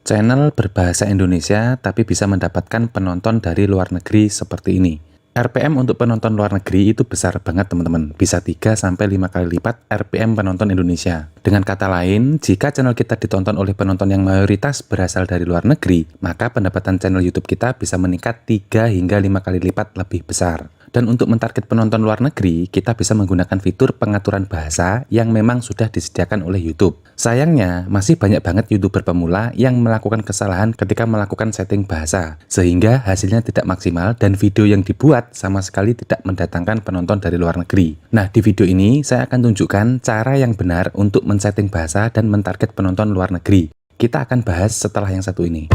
Channel berbahasa Indonesia tapi bisa mendapatkan penonton dari luar negeri seperti ini. RPM untuk penonton luar negeri itu besar banget teman-teman, bisa 3-5 kali lipat RPM penonton Indonesia. Dengan kata lain, jika channel kita ditonton oleh penonton yang mayoritas berasal dari luar negeri, maka pendapatan channel YouTube kita bisa meningkat 3-5 kali lipat lebih besar. Dan untuk mentarget penonton luar negeri, kita bisa menggunakan fitur pengaturan bahasa yang memang sudah disediakan oleh YouTube. Sayangnya, masih banyak banget YouTuber pemula yang melakukan kesalahan ketika melakukan setting bahasa, sehingga hasilnya tidak maksimal dan video yang dibuat sama sekali tidak mendatangkan penonton dari luar negeri. Nah, di video ini saya akan tunjukkan cara yang benar untuk men-setting bahasa dan mentarget penonton luar negeri. Kita akan bahas setelah yang satu ini.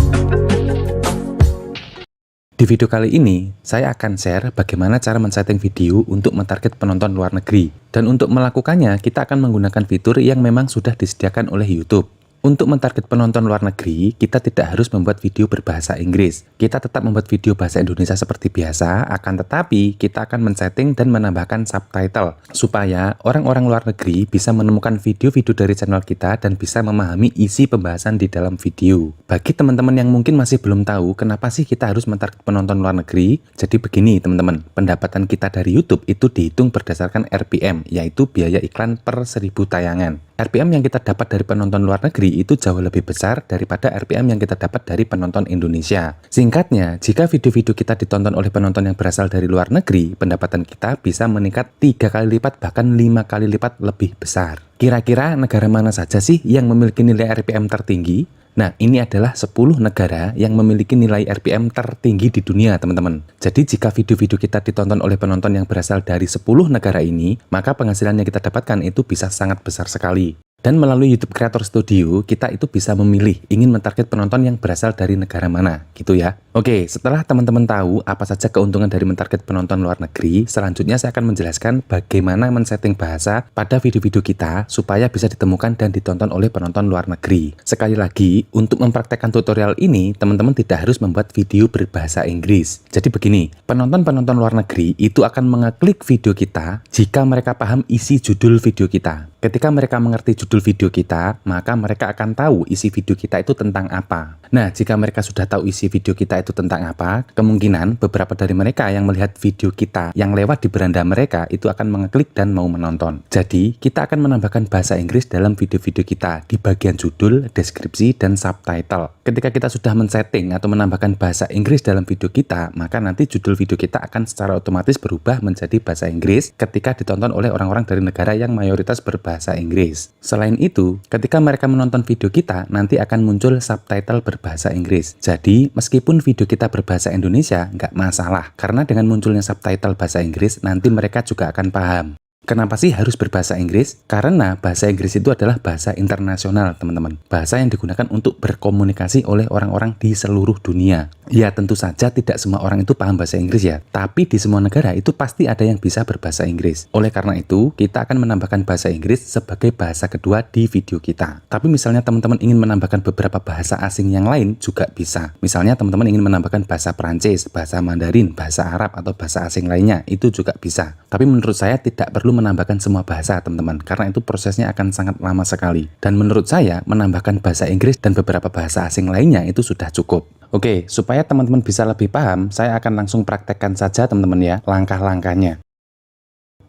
Di video kali ini, saya akan share bagaimana cara men-setting video untuk mentarget penonton luar negeri. Dan untuk melakukannya, kita akan menggunakan fitur yang memang sudah disediakan oleh YouTube. Untuk mentarget penonton luar negeri, kita tidak harus membuat video berbahasa Inggris. Kita tetap membuat video bahasa Indonesia seperti biasa, akan tetapi kita akan men-setting dan menambahkan subtitle, supaya orang-orang luar negeri bisa menemukan video-video dari channel kita dan bisa memahami isi pembahasan di dalam video. Bagi teman-teman yang mungkin masih belum tahu kenapa sih kita harus mentarget penonton luar negeri, jadi begini teman-teman, pendapatan kita dari YouTube itu dihitung berdasarkan RPM, yaitu biaya iklan per 1000 tayangan. RPM yang kita dapat dari penonton luar negeri itu jauh lebih besar daripada RPM yang kita dapat dari penonton Indonesia. Singkatnya, jika video-video kita ditonton oleh penonton yang berasal dari luar negeri, pendapatan kita bisa meningkat 3 kali lipat bahkan 5 kali lipat lebih besar. Kira-kira negara mana saja sih yang memiliki nilai RPM tertinggi? Nah, ini adalah 10 negara yang memiliki nilai RPM tertinggi di dunia, teman-teman. Jadi, jika video-video kita ditonton oleh penonton yang berasal dari 10 negara ini, maka penghasilan yang kita dapatkan itu bisa sangat besar sekali. Dan melalui YouTube Creator Studio, kita itu bisa memilih ingin mentarget penonton yang berasal dari negara mana, gitu ya. Oke, setelah teman-teman tahu apa saja keuntungan dari mentarget penonton luar negeri, selanjutnya saya akan menjelaskan bagaimana men-setting bahasa pada video-video kita supaya bisa ditemukan dan ditonton oleh penonton luar negeri. Sekali lagi, untuk mempraktekkan tutorial ini, teman-teman tidak harus membuat video berbahasa Inggris. Jadi begini, penonton-penonton luar negeri itu akan mengeklik video kita jika mereka paham isi judul video kita. Ketika mereka mengerti judul video kita, maka mereka akan tahu isi video kita itu tentang apa. Nah, jika mereka sudah tahu isi video kita itu tentang apa, kemungkinan beberapa dari mereka yang melihat video kita yang lewat di beranda mereka itu akan mengeklik dan mau menonton. Jadi, kita akan menambahkan bahasa Inggris dalam video-video kita di bagian judul, deskripsi, dan subtitle. Ketika kita sudah men-setting atau menambahkan bahasa Inggris dalam video kita, maka nanti judul video kita akan secara otomatis berubah menjadi bahasa Inggris ketika ditonton oleh orang-orang dari negara yang mayoritas berbahasa Inggris. Selain itu, ketika mereka menonton video kita, nanti akan muncul subtitle berbahasa Inggris. Jadi, meskipun video kita berbahasa Indonesia, nggak masalah. Karena dengan munculnya subtitle bahasa Inggris, nanti mereka juga akan paham. Kenapa sih harus berbahasa Inggris? Karena bahasa Inggris itu adalah bahasa internasional, teman-teman. Bahasa yang digunakan untuk berkomunikasi oleh orang-orang di seluruh dunia. Ya, tentu saja tidak semua orang itu paham bahasa Inggris ya. Tapi di semua negara itu pasti ada yang bisa berbahasa Inggris. Oleh karena itu, kita akan menambahkan bahasa Inggris sebagai bahasa kedua di video kita. Tapi misalnya teman-teman ingin menambahkan beberapa bahasa asing yang lain juga bisa. Misalnya teman-teman ingin menambahkan bahasa Perancis, bahasa Mandarin, bahasa Arab, atau bahasa asing lainnya, itu juga bisa. Tapi menurut saya tidak perlu menambahkan semua bahasa teman-teman, karena itu prosesnya akan sangat lama sekali. Dan menurut saya menambahkan bahasa Inggris dan beberapa bahasa asing lainnya itu sudah cukup. Oke, supaya teman-teman bisa lebih paham, saya akan langsung praktekkan saja teman-teman ya, langkah-langkahnya.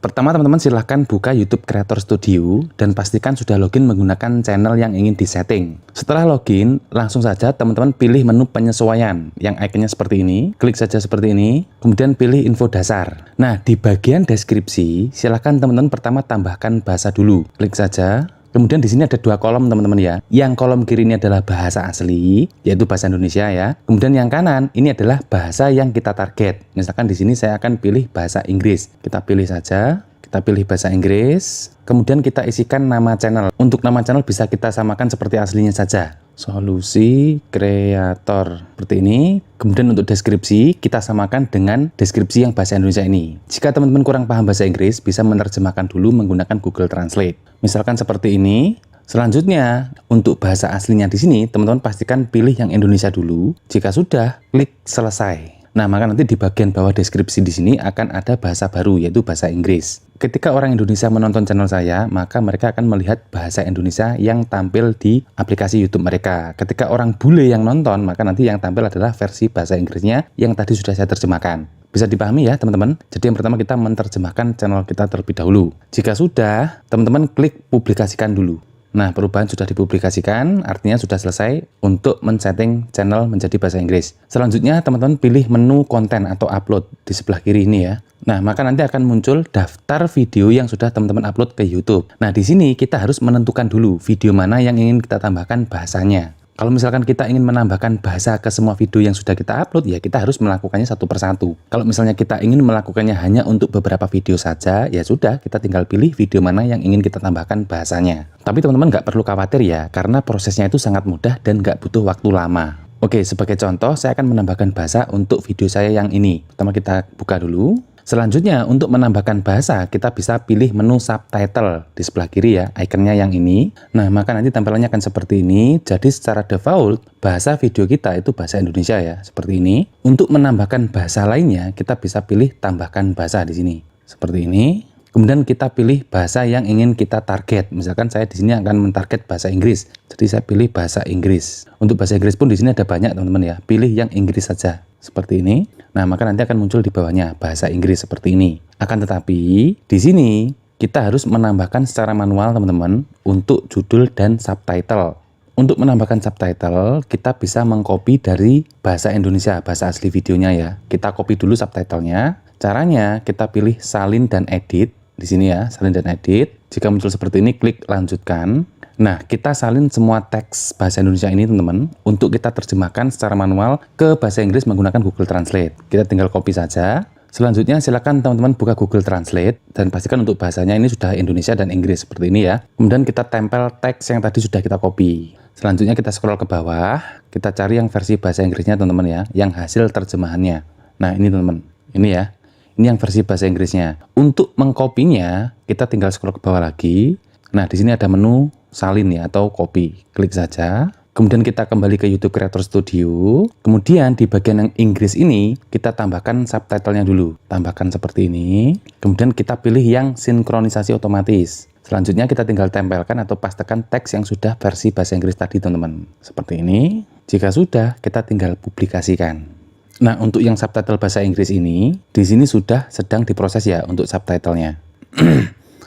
Pertama teman-teman silahkan buka YouTube Creator Studio dan pastikan sudah login menggunakan channel yang ingin disetting. Setelah login, langsung saja teman-teman pilih menu penyesuaian yang ikonnya seperti ini, klik saja seperti ini, kemudian pilih info dasar. Nah, di bagian deskripsi, silahkan teman-teman pertama tambahkan bahasa dulu, klik saja. Kemudian di sini ada 2 kolom teman-teman ya. Yang kolom kiri ini adalah bahasa asli, yaitu bahasa Indonesia ya. Kemudian yang kanan ini adalah bahasa yang kita target. Misalkan di sini saya akan pilih bahasa Inggris. Kita pilih saja, kita pilih bahasa Inggris. Kemudian kita isikan nama channel. Untuk nama channel bisa kita samakan seperti aslinya saja. Solusi Kreator seperti ini. Kemudian untuk deskripsi kita samakan dengan deskripsi yang bahasa Indonesia ini. Jika teman-teman kurang paham bahasa Inggris, bisa menerjemahkan dulu menggunakan Google Translate. Misalkan seperti ini. Selanjutnya, untuk bahasa aslinya di sini, teman-teman pastikan pilih yang Indonesia dulu. Jika sudah, klik selesai. Nah, maka nanti di bagian bawah deskripsi di sini akan ada bahasa baru, yaitu bahasa Inggris. ketika orang Indonesia menonton channel saya, maka mereka akan melihat bahasa Indonesia yang tampil di aplikasi YouTube mereka. Ketika orang bule yang nonton, maka nanti yang tampil adalah versi bahasa Inggrisnya yang tadi sudah saya terjemahkan. Bisa dipahami ya teman-teman? Jadi yang pertama kita menerjemahkan channel kita terlebih dahulu. Jika sudah, teman-teman klik publikasikan dulu. Nah, perubahan sudah dipublikasikan, artinya sudah selesai untuk men-setting channel menjadi bahasa Inggris. Selanjutnya, teman-teman pilih menu konten atau upload di sebelah kiri ini ya. Nah, maka nanti akan muncul daftar video yang sudah teman-teman upload ke YouTube. Nah, di sini kita harus menentukan dulu video mana yang ingin kita tambahkan bahasanya. Kalau misalkan kita ingin menambahkan bahasa ke semua video yang sudah kita upload, ya kita harus melakukannya satu persatu. Kalau misalnya kita ingin melakukannya hanya untuk beberapa video saja, ya sudah, kita tinggal pilih video mana yang ingin kita tambahkan bahasanya. Tapi teman-teman nggak perlu khawatir ya, karena prosesnya itu sangat mudah dan nggak butuh waktu lama. Oke, sebagai contoh, saya akan menambahkan bahasa untuk video saya yang ini. Pertama kita buka dulu. Selanjutnya, untuk menambahkan bahasa, kita bisa pilih menu subtitle di sebelah kiri ya, ikonnya yang ini. Nah, maka nanti tampilannya akan seperti ini. Jadi secara default, bahasa video kita itu bahasa Indonesia ya, seperti ini. Untuk menambahkan bahasa lainnya, kita bisa pilih tambahkan bahasa di sini. Seperti ini. Kemudian kita pilih bahasa yang ingin kita target. Misalkan saya di sini akan mentarget bahasa Inggris. Jadi saya pilih bahasa Inggris. Untuk bahasa Inggris pun di sini ada banyak teman-teman ya. Pilih yang Inggris saja. Seperti ini. Nah, maka nanti akan muncul di bawahnya bahasa Inggris seperti ini. Akan tetapi di sini kita harus menambahkan secara manual teman-teman untuk judul dan subtitle. Untuk menambahkan subtitle, kita bisa mengcopy dari bahasa Indonesia, bahasa asli videonya ya. Kita copy dulu subtitlenya. Caranya kita pilih salin dan edit. Di sini ya, salin dan edit. Jika muncul seperti ini, klik lanjutkan. Nah, kita salin semua teks bahasa Indonesia ini teman-teman untuk kita terjemahkan secara manual ke bahasa Inggris menggunakan Google Translate. Kita tinggal copy saja. Selanjutnya silakan teman-teman buka Google Translate dan pastikan untuk bahasanya ini sudah Indonesia dan Inggris seperti ini ya. Kemudian kita tempel teks yang tadi sudah kita copy. Selanjutnya kita scroll ke bawah, kita cari yang versi bahasa Inggrisnya teman-teman ya, yang hasil terjemahannya. Nah, ini teman-teman. Ini ya. Ini yang versi bahasa Inggrisnya. Untuk mengkopinya, kita tinggal scroll ke bawah lagi. Nah, di sini ada menu salin ya atau copy. Klik saja. Kemudian kita kembali ke YouTube Creator Studio. Kemudian di bagian yang Inggris ini, kita tambahkan subtitlenya dulu. Tambahkan seperti ini. Kemudian kita pilih yang sinkronisasi otomatis. Selanjutnya kita tinggal tempelkan atau pastekan teks yang sudah versi bahasa Inggris tadi teman-teman. Seperti ini. Jika sudah, kita tinggal publikasikan. Nah, untuk yang subtitle bahasa Inggris ini, di sini sudah sedang diproses ya untuk subtitlenya.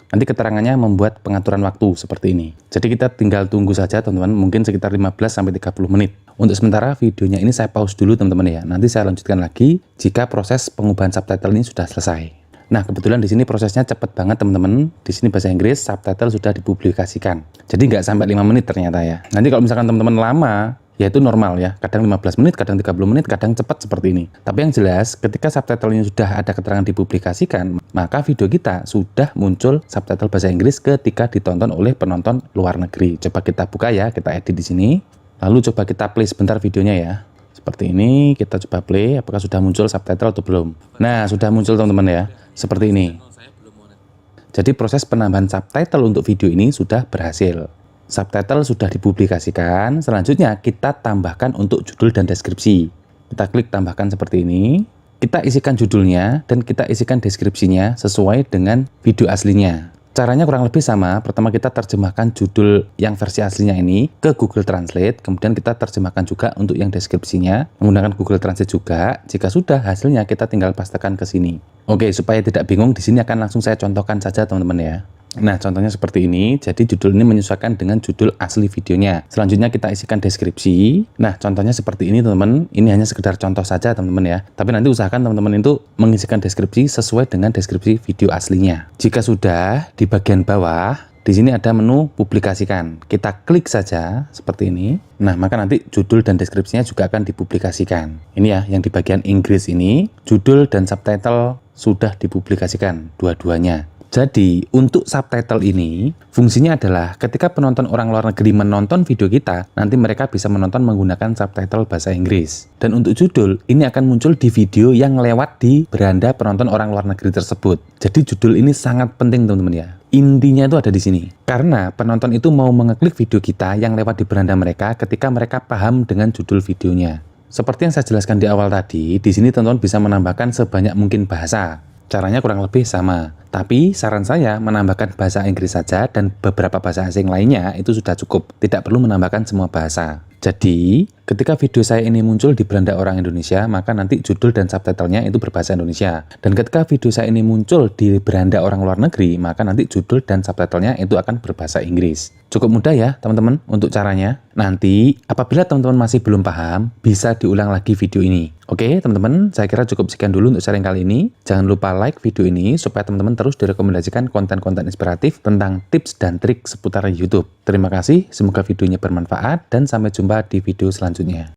Nanti keterangannya membuat pengaturan waktu seperti ini. Jadi kita tinggal tunggu saja teman-teman, mungkin sekitar 15-30 menit. Untuk sementara videonya ini saya pause dulu teman-teman ya. Nanti saya lanjutkan lagi jika proses pengubahan subtitle ini sudah selesai. Nah, kebetulan di sini prosesnya cepat banget teman-teman. Di sini bahasa Inggris, subtitle sudah dipublikasikan. Jadi nggak sampai 5 menit ternyata ya. Nanti kalau misalkan teman-teman lama, ya itu normal ya, kadang 15 menit, kadang 30 menit, kadang cepat seperti ini. Tapi yang jelas, ketika subtitlenya sudah ada keterangan dipublikasikan, maka video kita sudah muncul subtitle bahasa Inggris ketika ditonton oleh penonton luar negeri. Coba kita buka ya, kita edit di sini. Lalu coba kita play sebentar videonya ya. Seperti ini, kita coba play, apakah sudah muncul subtitle atau belum. Nah, sudah muncul teman-teman ya, seperti ini. Jadi proses penambahan subtitle untuk video ini sudah berhasil. Subtitle sudah dipublikasikan, selanjutnya kita tambahkan untuk judul dan deskripsi. Kita klik tambahkan seperti ini, kita isikan judulnya dan kita isikan deskripsinya sesuai dengan video aslinya. Caranya kurang lebih sama, pertama kita terjemahkan judul yang versi aslinya ini ke Google Translate, kemudian kita terjemahkan juga untuk yang deskripsinya menggunakan Google Translate juga. Jika sudah, hasilnya kita tinggal pastekan ke sini. Oke, supaya tidak bingung, di sini akan langsung saya contohkan saja teman-teman ya. Nah, contohnya seperti ini. Jadi judul ini menyesuaikan dengan judul asli videonya. Selanjutnya kita isikan deskripsi. Nah, contohnya seperti ini teman-teman. Ini hanya sekedar contoh saja teman-teman ya. Tapi nanti usahakan teman-teman itu mengisikan deskripsi sesuai dengan deskripsi video aslinya. Jika sudah, di bagian bawah di sini ada menu publikasikan. Kita klik saja seperti ini. Nah, maka nanti judul dan deskripsinya juga akan dipublikasikan. Ini ya, yang di bagian Inggris ini, judul dan subtitle sudah dipublikasikan dua-duanya. Jadi, untuk subtitle ini, fungsinya adalah ketika penonton orang luar negeri menonton video kita, nanti mereka bisa menonton menggunakan subtitle bahasa Inggris. Dan untuk judul, ini akan muncul di video yang lewat di beranda penonton orang luar negeri tersebut. Jadi, judul ini sangat penting teman-teman ya. Intinya itu ada di sini. Karena penonton itu mau mengeklik video kita yang lewat di beranda mereka ketika mereka paham dengan judul videonya. Seperti yang saya jelaskan di awal tadi, di sini teman-teman bisa menambahkan sebanyak mungkin bahasa. Caranya kurang lebih sama. Tapi saran saya menambahkan bahasa Inggris saja dan beberapa bahasa asing lainnya itu sudah cukup. Tidak perlu menambahkan semua bahasa. Jadi, ketika video saya ini muncul di beranda orang Indonesia, maka nanti judul dan subtitlenya itu berbahasa Indonesia. Dan ketika video saya ini muncul di beranda orang luar negeri, maka nanti judul dan subtitlenya itu akan berbahasa Inggris. Cukup mudah ya teman-teman untuk caranya. Nanti apabila teman-teman masih belum paham, bisa diulang lagi video ini. Oke teman-teman, saya kira cukup sekian dulu untuk sharing kali ini. Jangan lupa like video ini supaya teman-teman terus direkomendasikan konten-konten inspiratif tentang tips dan trik seputar YouTube. Terima kasih, semoga videonya bermanfaat dan sampai jumpa di video selanjutnya.